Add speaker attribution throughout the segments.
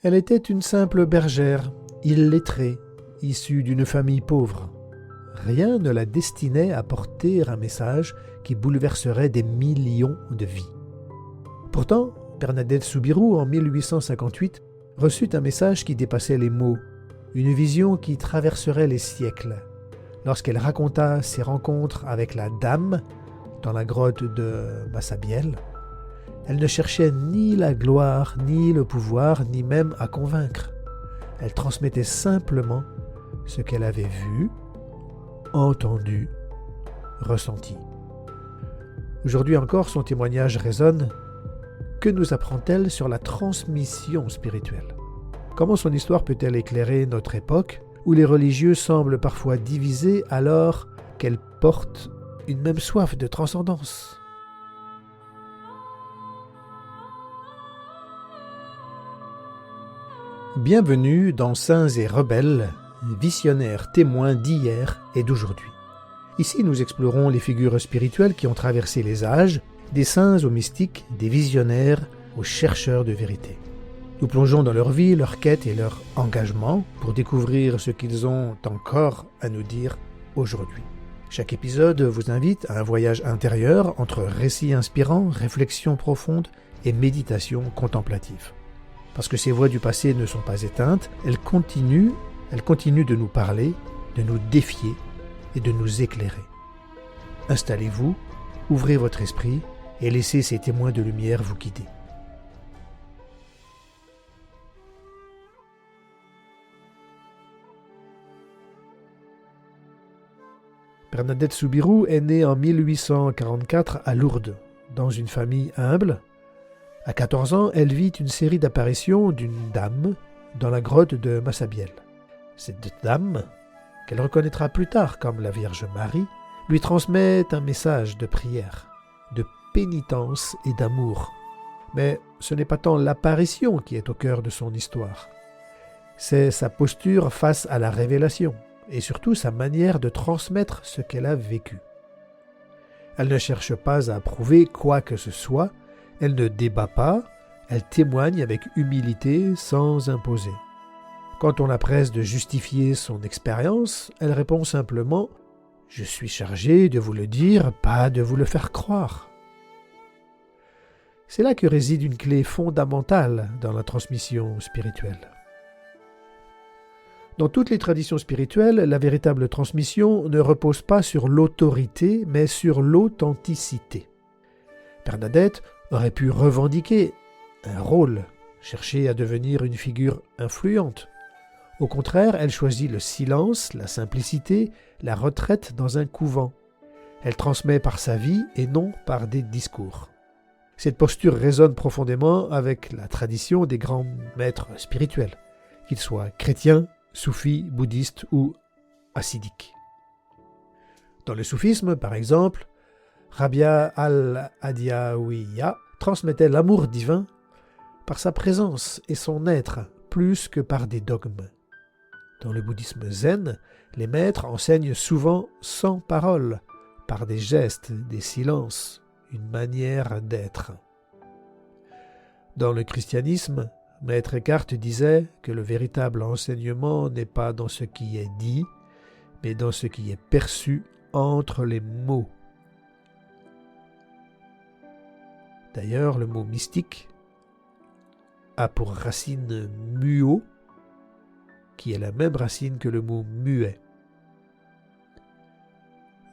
Speaker 1: Elle était une simple bergère, illettrée, issue d'une famille pauvre. Rien ne la destinait à porter un message qui bouleverserait des millions de vies. Pourtant, Bernadette Soubirous, en 1858, reçut un message qui dépassait les mots, une vision qui traverserait les siècles, lorsqu'elle raconta ses rencontres avec la Dame dans la grotte de Massabielle. Elle ne cherchait ni la gloire, ni le pouvoir, ni même à convaincre. Elle transmettait simplement ce qu'elle avait vu, entendu, ressenti. Aujourd'hui encore, son témoignage résonne. Que nous apprend-elle sur la transmission spirituelle? Comment son histoire peut-elle éclairer notre époque, où les religieux semblent parfois divisés alors qu'elles portent une même soif de transcendance? Bienvenue dans Saints et Rebelles, visionnaires témoins d'hier et d'aujourd'hui. Ici, nous explorons les figures spirituelles qui ont traversé les âges, des saints aux mystiques, des visionnaires aux chercheurs de vérité. Nous plongeons dans leur vie, leur quête et leur engagement pour découvrir ce qu'ils ont encore à nous dire aujourd'hui. Chaque épisode vous invite à un voyage intérieur entre récits inspirants, réflexions profondes et méditation contemplative. Parce que ces voix du passé ne sont pas éteintes, elles continuent de nous parler, de nous défier et de nous éclairer. Installez-vous, ouvrez votre esprit et laissez ces témoins de lumière vous guider. Bernadette Soubirous est née en 1844 à Lourdes, dans une famille humble. À 14 ans, elle vit une série d'apparitions d'une dame dans la grotte de Massabielle. Cette dame, qu'elle reconnaîtra plus tard comme la Vierge Marie, lui transmet un message de prière, de pénitence et d'amour. Mais ce n'est pas tant l'apparition qui est au cœur de son histoire. C'est sa posture face à la révélation et surtout sa manière de transmettre ce qu'elle a vécu. Elle ne cherche pas à prouver quoi que ce soit, elle ne débat pas, elle témoigne avec humilité sans imposer. Quand on la presse de justifier son expérience, elle répond simplement « Je suis chargée de vous le dire, pas de vous le faire croire ». C'est là que réside une clé fondamentale dans la transmission spirituelle. Dans toutes les traditions spirituelles, la véritable transmission ne repose pas sur l'autorité, mais sur l'authenticité. Bernadette aurait pu revendiquer un rôle, chercher à devenir une figure influente. Au contraire, elle choisit le silence, la simplicité, la retraite dans un couvent. Elle transmet par sa vie et non par des discours. Cette posture résonne profondément avec la tradition des grands maîtres spirituels, qu'ils soient chrétiens, soufis, bouddhistes ou hassidiques. Dans le soufisme, par exemple, Rabia al-Adiyawiya transmettait l'amour divin par sa présence et son être plus que par des dogmes. Dans le bouddhisme zen, les maîtres enseignent souvent sans parole, par des gestes, des silences, une manière d'être. Dans le christianisme, Maître Eckhart disait que le véritable enseignement n'est pas dans ce qui est dit, mais dans ce qui est perçu entre les mots. D'ailleurs, le mot mystique a pour racine muo, qui est la même racine que le mot muet.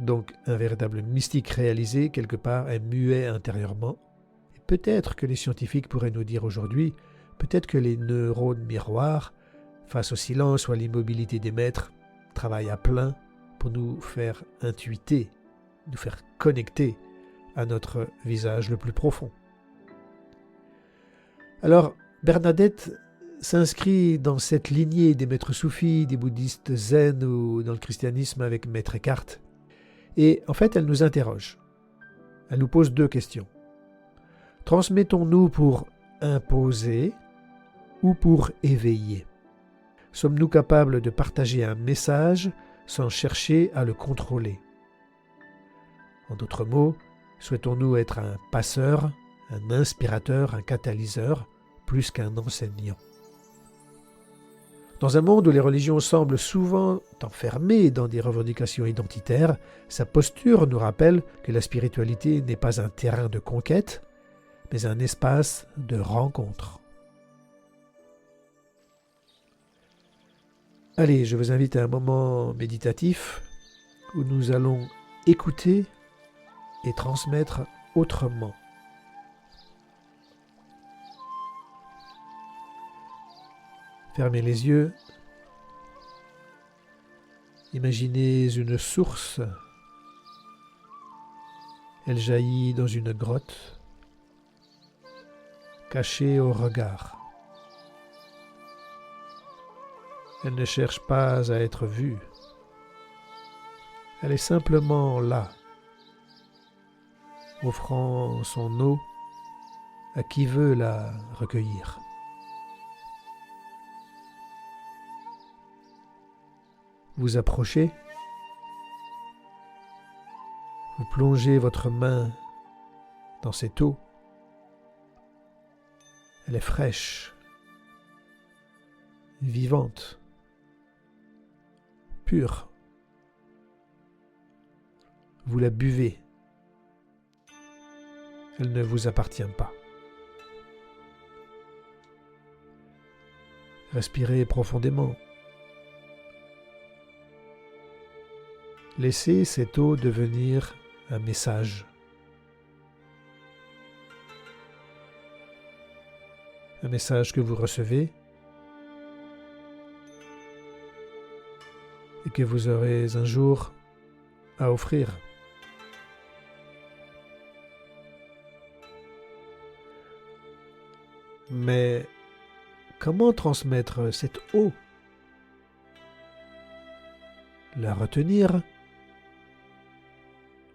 Speaker 1: Donc, un véritable mystique réalisé, quelque part, est muet intérieurement. Et peut-être que les scientifiques pourraient nous dire aujourd'hui, peut-être que les neurones miroirs, face au silence ou à l'immobilité des maîtres, travaillent à plein pour nous faire intuiter, nous faire connecter à notre visage le plus profond. Alors, Bernadette s'inscrit dans cette lignée des maîtres soufis, des bouddhistes zen ou dans le christianisme avec Maître Eckhart. Et en fait, elle nous interroge. Elle nous pose deux questions. Transmettons-nous pour imposer ou pour éveiller? Sommes-nous capables de partager un message sans chercher à le contrôler? En d'autres mots, souhaitons-nous être un passeur, un inspirateur, un catalyseur, plus qu'un enseignant? Dans un monde où les religions semblent souvent enfermées dans des revendications identitaires, sa posture nous rappelle que la spiritualité n'est pas un terrain de conquête, mais un espace de rencontre. Allez, je vous invite à un moment méditatif où nous allons écouter et transmettre autrement. Fermez les yeux. Imaginez une source. Elle jaillit dans une grotte, cachée au regard. Elle ne cherche pas à être vue. Elle est simplement là, offrant son eau à qui veut la recueillir. Vous approchez, vous plongez votre main dans cette eau. Elle est fraîche, vivante, pure. Vous la buvez. Elle ne vous appartient pas. Respirez profondément. Laissez cette eau devenir un message. Un message que vous recevez et que vous aurez un jour à offrir. Mais comment transmettre cette eau? La retenir?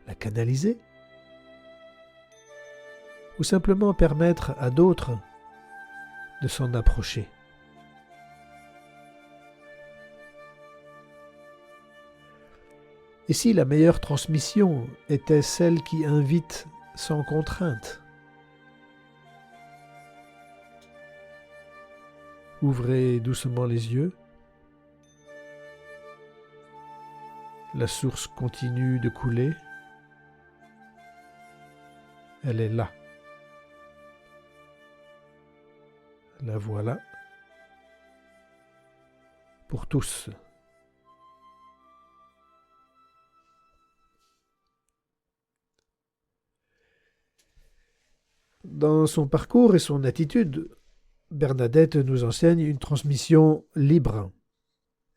Speaker 1: La canaliser? Ou simplement permettre à d'autres de s'en approcher? Et si la meilleure transmission était celle qui invite sans contrainte? Ouvrez doucement les yeux. La source continue de couler. Elle est là. La voilà. Pour tous. Dans son parcours et son attitude, Bernadette nous enseigne une transmission libre,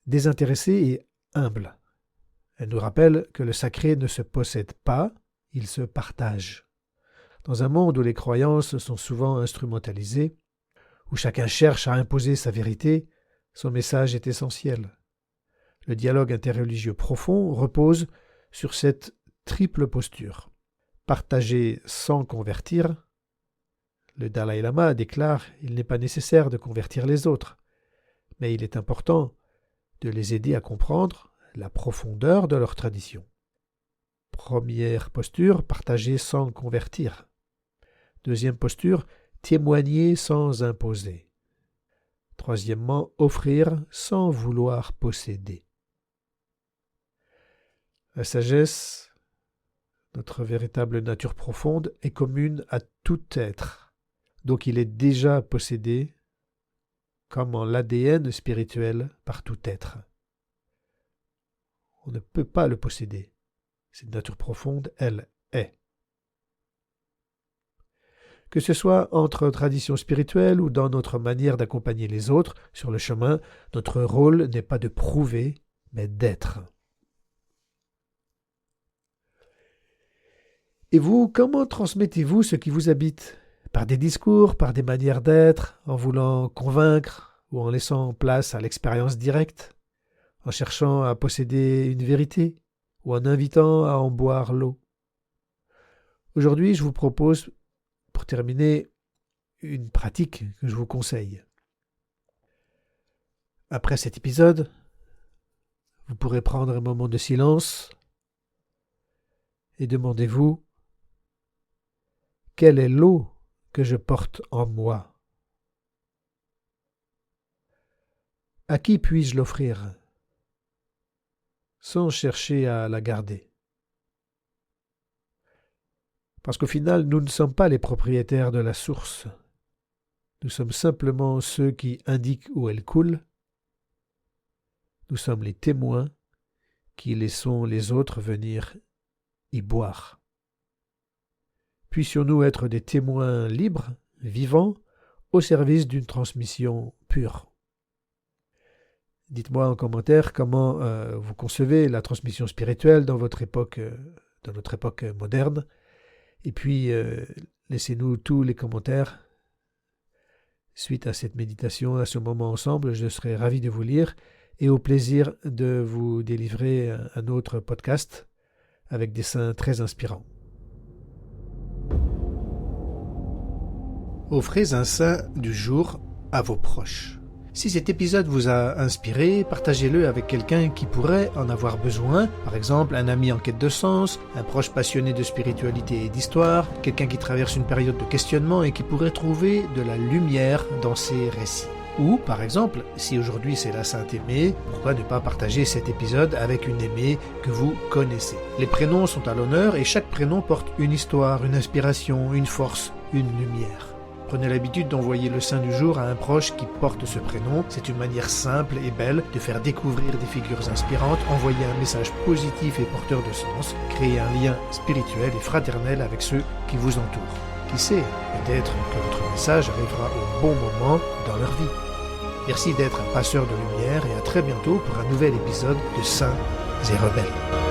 Speaker 1: désintéressée et humble. Elle nous rappelle que le sacré ne se possède pas, il se partage. Dans un monde où les croyances sont souvent instrumentalisées, où chacun cherche à imposer sa vérité, son message est essentiel. Le dialogue interreligieux profond repose sur cette triple posture. Partager sans convertir. Le Dalai Lama déclare « Il n'est pas nécessaire de convertir les autres, mais il est important de les aider à comprendre la profondeur de leur tradition. » Première posture, partager sans convertir. Deuxième posture, témoigner sans imposer. Troisièmement, offrir sans vouloir posséder. La sagesse, notre véritable nature profonde, est commune à tout être. Donc il est déjà possédé, comme en l'ADN spirituel, par tout être. On ne peut pas le posséder. Cette nature profonde, elle est. Que ce soit entre traditions spirituelles ou dans notre manière d'accompagner les autres sur le chemin, notre rôle n'est pas de prouver, mais d'être. Et vous, comment transmettez-vous ce qui vous habite? Par des discours, par des manières d'être, en voulant convaincre ou en laissant place à l'expérience directe, en cherchant à posséder une vérité ou en invitant à en boire l'eau. Aujourd'hui, je vous propose, pour terminer, une pratique que je vous conseille. Après cet épisode, vous pourrez prendre un moment de silence et demandez-vous quelle est l'eau que je porte en moi? À qui puis-je l'offrir sans chercher à la garder? Parce qu'au final, nous ne sommes pas les propriétaires de la source. Nous sommes simplement ceux qui indiquent où elle coule. Nous sommes les témoins qui laissons les autres venir y boire. Puissions-nous être des témoins libres, vivants, au service d'une transmission pure. Dites-moi en commentaire comment vous concevez la transmission spirituelle dans notre époque moderne. Et puis, laissez-nous tous les commentaires. Suite à cette méditation, à ce moment ensemble, je serai ravi de vous lire et au plaisir de vous délivrer un autre podcast avec des saints très inspirants. Offrez un saint du jour à vos proches. Si cet épisode vous a inspiré, partagez-le avec quelqu'un qui pourrait en avoir besoin, par exemple un ami en quête de sens, un proche passionné de spiritualité et d'histoire, quelqu'un qui traverse une période de questionnement et qui pourrait trouver de la lumière dans ses récits. Ou, par exemple, si aujourd'hui c'est la Sainte Aimée, pourquoi ne pas partager cet épisode avec une aimée que vous connaissez? Les prénoms sont à l'honneur et chaque prénom porte une histoire, une inspiration, une force, une lumière. Prenez l'habitude d'envoyer le saint du jour à un proche qui porte ce prénom. C'est une manière simple et belle de faire découvrir des figures inspirantes, envoyer un message positif et porteur de sens, créer un lien spirituel et fraternel avec ceux qui vous entourent. Qui sait, peut-être que votre message arrivera au bon moment dans leur vie. Merci d'être un passeur de lumière et à très bientôt pour un nouvel épisode de Saints et Rebelles.